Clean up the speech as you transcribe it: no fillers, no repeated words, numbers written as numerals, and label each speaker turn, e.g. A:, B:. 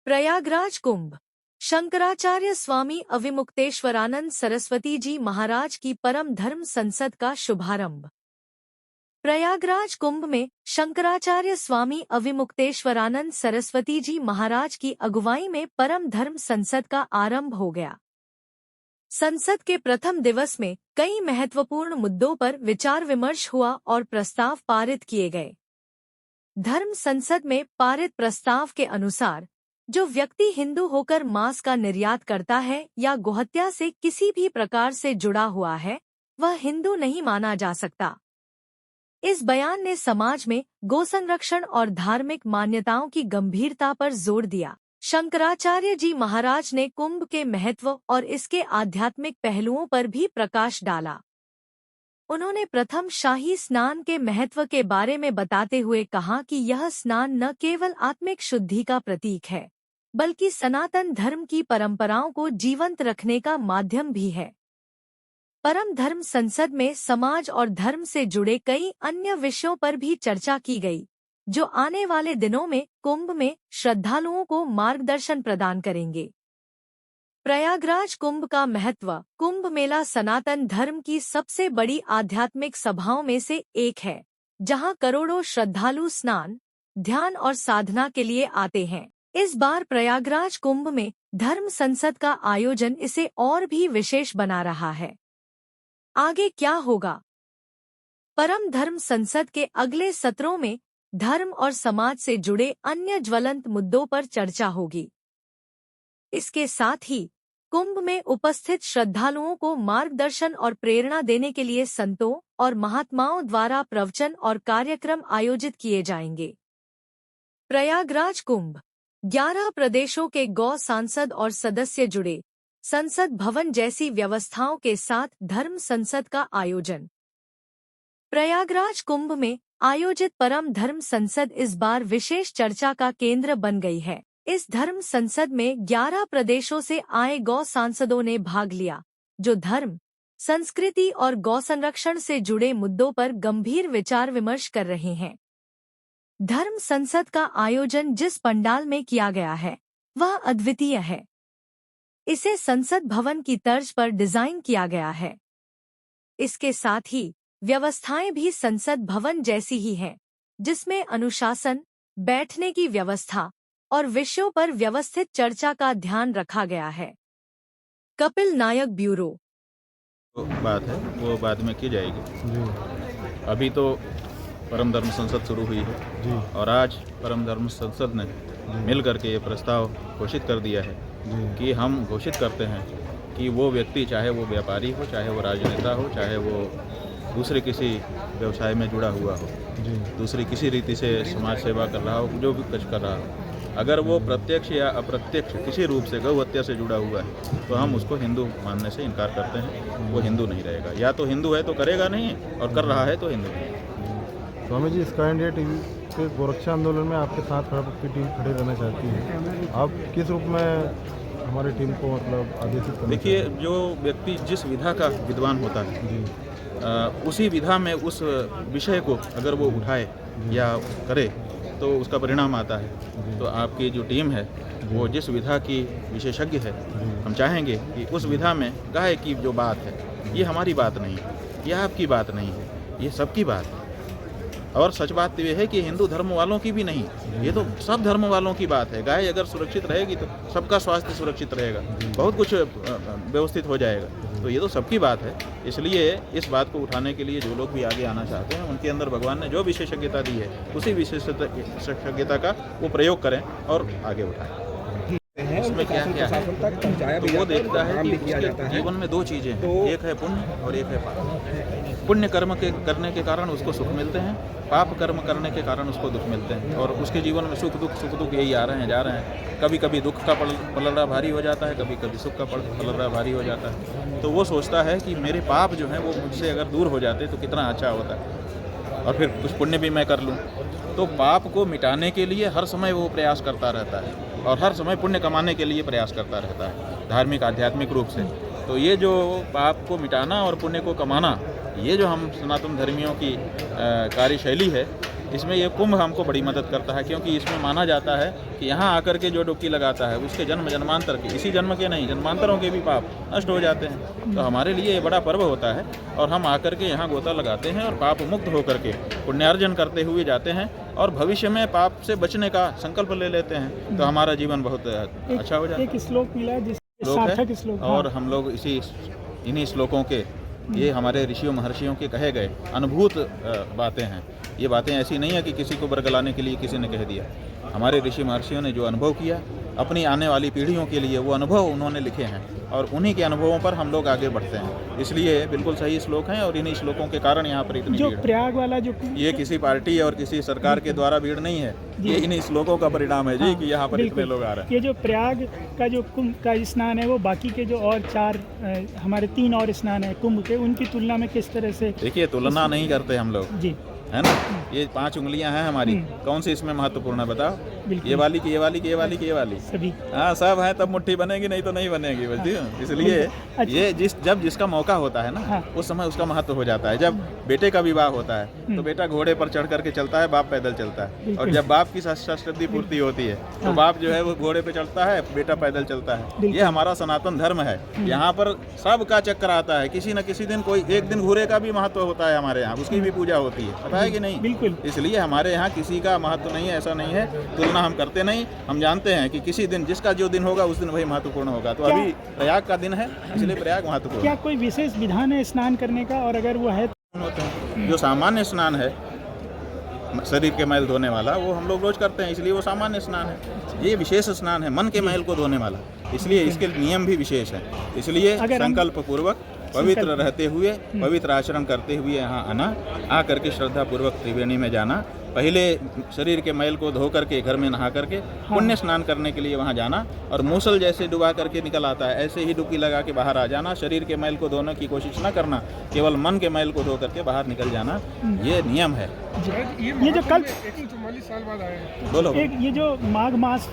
A: प्रयागराज कुंभ। शंकराचार्य स्वामी अविमुक्तेश्वरानंद सरस्वती जी महाराज की परम धर्म संसद का शुभारंभ। प्रयागराज कुंभ में शंकराचार्य स्वामी अविमुक्तेश्वरानंद सरस्वती जी महाराज की अगुवाई में परम धर्म संसद का आरंभ हो गया। संसद के प्रथम दिवस में कई महत्वपूर्ण मुद्दों पर विचार विमर्श हुआ और प्रस्ताव पारित किए गए। धर्म संसद में पारित प्रस्ताव के अनुसार जो व्यक्ति हिंदू होकर मांस का निर्यात करता है या गोहत्या से किसी भी प्रकार से जुड़ा हुआ है, वह हिंदू नहीं माना जा सकता। इस बयान ने समाज में गोसंरक्षण और धार्मिक मान्यताओं की गंभीरता पर जोर दिया। शंकराचार्य जी महाराज ने कुंभ के महत्व और इसके आध्यात्मिक पहलुओं पर भी प्रकाश डाला। उन्होंने प्रथम शाही स्नान के महत्व के बारे में बताते हुए कहा कि यह स्नान न केवल आत्मिक शुद्धि का प्रतीक है, बल्कि सनातन धर्म की परंपराओं को जीवंत रखने का माध्यम भी है। परम धर्म संसद में समाज और धर्म से जुड़े कई अन्य विषयों पर भी चर्चा की गई, जो आने वाले दिनों में कुंभ में श्रद्धालुओं को मार्गदर्शन प्रदान करेंगे। प्रयागराज कुंभ का महत्व। कुंभ मेला सनातन धर्म की सबसे बड़ी आध्यात्मिक सभाओं में से एक है, जहां करोड़ों श्रद्धालु स्नान, ध्यान और साधना के लिए आते हैं। इस बार प्रयागराज कुंभ में धर्म संसद का आयोजन इसे और भी विशेष बना रहा है। आगे क्या होगा? परम धर्म संसद के अगले सत्रों में धर्म और समाज से जुड़े अन्य ज्वलंत मुद्दों पर चर्चा होगी। इसके साथ ही कुंभ में उपस्थित श्रद्धालुओं को मार्गदर्शन और प्रेरणा देने के लिए संतों और महात्माओं द्वारा प्रवचन और कार्यक्रम आयोजित किए जाएंगे। प्रयागराज कुंभ। 11 प्रदेशों के गौ सांसद और सदस्य जुड़े। संसद भवन जैसी व्यवस्थाओं के साथ धर्म संसद का आयोजन। प्रयागराज कुंभ में आयोजित परम धर्म संसद इस बार विशेष चर्चा का केंद्र बन गई है। इस धर्म संसद में 11 प्रदेशों से आए गौ सांसदों ने भाग लिया, जो धर्म, संस्कृति और गौ संरक्षण से जुड़े मुद्दों पर गंभीर विचार विमर्श कर रहे हैं। धर्म संसद का आयोजन जिस पंडाल में किया गया है, वह अद्वितीय है। इसे संसद भवन की तर्ज पर डिजाइन किया गया है। इसके साथ ही व्यवस्थाएं भी संसद भवन जैसी ही हैं, जिसमें अनुशासन, बैठने की व्यवस्था और विषयों पर व्यवस्थित चर्चा का ध्यान रखा गया है। कपिल नायक, ब्यूरो।
B: बात है वो बाद में की जाएगी। अभी तो परम धर्म संसद शुरू हुई है जी। और आज परम धर्म संसद ने मिल करके ये प्रस्ताव घोषित कर दिया है कि हम घोषित करते हैं कि वो व्यक्ति, चाहे वो व्यापारी हो, चाहे वो राजनेता हो, चाहे वो दूसरे किसी व्यवसाय में जुड़ा हुआ हो, दूसरी किसी रीति से समाज सेवा कर रहा हो, जो भी कुछ कर रहा हो, अगर वो प्रत्यक्ष या अप्रत्यक्ष किसी रूप से गौ हत्या से जुड़ा हुआ है, तो हम उसको हिंदू मानने से इनकार करते हैं। वो हिंदू नहीं रहेगा। या तो हिंदू है तो करेगा नहीं, और कर रहा है तो हिंदू नहीं।
C: Swami ji, sky India TV के गोरक्षा आंदोलन में आपके साथ आपकी टीम खड़े रहना चाहती है। आप किस रूप में हमारी टीम को मतलब आदेशित करना?
B: देखिए, जो व्यक्ति जिस विधा का विद्वान होता है, उसी विधा में उस विषय को अगर वो उठाए या करे तो उसका परिणाम आता है। तो आपकी जो टीम है वो जिस विधा की विशेषज्ञ है, हम चाहेंगे कि उस विधा में गाय की जो बात है, ये हमारी बात नहीं है, ये आपकी बात नहीं है, ये सबकी बात है। और सच बात तो ये है कि हिंदू धर्म वालों की भी नहीं, ये तो सब धर्म वालों की बात है। गाय अगर सुरक्षित रहेगी तो सबका स्वास्थ्य सुरक्षित रहेगा, बहुत कुछ व्यवस्थित हो जाएगा। तो ये तो सबकी बात है। इसलिए इस बात को उठाने के लिए जो लोग भी आगे आना चाहते हैं, उनके अंदर भगवान ने जो विशेषज्ञता दी है, उसी विशेषज्ञता का वो प्रयोग करें और आगे उठाएं। उसमें क्या क्या है, तो वो देखता है कि उसके जीवन में 2 चीज़ें हैं, एक है पुण्य और एक है पाप। पुण्य कर्म के करने के कारण उसको सुख मिलते हैं, पाप कर्म करने के कारण उसको दुख मिलते हैं। और उसके जीवन में सुख दुख यही आ रहे हैं, जा रहे हैं। कभी कभी दुख का पलड़ा भारी हो जाता है, कभी कभी सुख का पलड़ा भारी हो जाता है। तो वो सोचता है कि मेरे पाप जो हैं वो मुझसे अगर दूर हो जाते तो कितना अच्छा होता है, और फिर कुछ पुण्य भी मैं कर लूँ। तो पाप को मिटाने के लिए हर समय वो प्रयास करता रहता है, और हर समय पुण्य कमाने के लिए प्रयास करता रहता है, धार्मिक आध्यात्मिक रूप से। तो ये जो पाप को मिटाना और पुण्य को कमाना, ये जो हम सनातन धर्मियों की कार्यशैली है, इसमें ये कुंभ हमको बड़ी मदद करता है, क्योंकि इसमें माना जाता है कि यहाँ आकर के जो डुबकी लगाता है उसके जन्म जन्मांतर के, इसी जन्म के नहीं जन्मांतरों के भी पाप नष्ट हो जाते हैं। तो हमारे लिए ये बड़ा पर्व होता है और हम आकर के यहाँ गोता लगाते हैं और पाप मुक्त होकर के पुण्यार्जन करते हुए जाते हैं और भविष्य में पाप से बचने का संकल्प ले लेते हैं, तो हमारा जीवन बहुत अच्छा हो जाता है।
D: एक श्लोक मिला जिस
B: श्लोक
D: सार्थक
B: है
D: श्लोक,
B: और हम लोग इन्हीं श्लोकों के, ये हमारे ऋषियों महर्षियों के कहे गए अनुभूत बातें हैं। ये बातें ऐसी नहीं है कि किसी को बरगलाने के लिए किसी ने कह दिया। हमारे ऋषि महर्षियों ने जो अनुभव किया अपनी आने वाली पीढ़ियों के लिए, वो अनुभव उन्होंने लिखे हैं और उन्हीं के अनुभवों पर हम लोग आगे बढ़ते हैं। इसलिए बिल्कुल सही श्लोक हैं और इन्हीं श्लोकों के कारण यहाँ पर इतनी
D: जो
B: भीड़ है।
D: प्रयाग वाला जो
B: ये किसी पार्टी और किसी सरकार के द्वारा भीड़ नहीं है, ये इन्हीं श्लोकों का परिणाम है जी कि यहाँ पर इतने लोग आ रहे हैं।
D: ये जो प्रयाग का जो कुंभ का स्नान है वो बाकी के जो और 4 हमारे 3 और स्नान है कुंभ के, उनकी तुलना में किस तरह से?
B: देखिए, तुलना नहीं करते हम लोग,
D: जी
B: है ना। ये 5 उंगलियां हैं हमारी, कौन सी इसमें महत्वपूर्ण है बताओ?
D: बिल्कुल।
B: ये वाली की, ये वाली की, ये वाली की, ये वाली,
D: सभी।
B: हाँ सब है, तब मुट्ठी बनेगी, नहीं तो नहीं बनेगी, बस। इसलिए ये जब जिसका मौका होता है ना,
D: हाँ।
B: उस समय उसका महत्व हो जाता है। जब बेटे का विवाह होता है तो बेटा घोड़े पर चढ़ करके चलता है, बाप पैदल चलता है। और जब बाप की शताब्दी पूर्ति होती है तो बाप जो है वो घोड़े पे चढ़ता है, बेटा पैदल चलता है। ये हमारा सनातन धर्म है। यहाँ पर सबका चक्कर आता है, किसी न किसी दिन कोई एक दिन घोड़े का भी महत्व होता है हमारे यहाँ, उसकी भी पूजा होती है, पता है कि नहीं?
D: बिल्कुल।
B: इसलिए हमारे यहाँ किसी का महत्व नहीं है, ऐसा नहीं है। तुलना हम करते नहीं, हम जानते हैं कि किसी दिन जिसका जो दिन होगा उस दिन वही महत्वपूर्ण होगा। तो अभी प्रयाग का दिन है, इसलिए प्रयाग महत्वपूर्ण
D: क्या कोई विशेष विधान है स्नान करने का, और अगर वो है
B: होते हैं। जो सामान्य स्नान है शरीर के मैल धोने वाला, वो हम लोग रोज करते हैं, इसलिए वो सामान्य स्नान है। ये विशेष स्नान है मन के मैल को धोने वाला, इसलिए इसके नियम भी विशेष है। इसलिए संकल्प पूर्वक पवित्र रहते हुए, पवित्र आचरण करते हुए यहाँ आना, आ करके श्रद्धा पूर्वक त्रिवेणी में जाना, पहले शरीर के मैल को धो करके घर में नहा करके पुण्य स्नान करने के लिए वहाँ जाना, और मूसल जैसे डुबा करके निकल आता है ऐसे ही डुबकी लगा के बाहर आ जाना। शरीर के मैल को धोने की कोशिश न करना, केवल मन के मैल को धो करके बाहर निकल जाना, ये नियम है।
D: ये जो कल
E: 44 साल बाद आए हैं।
B: बोलो।
D: एक ये जो माघ मास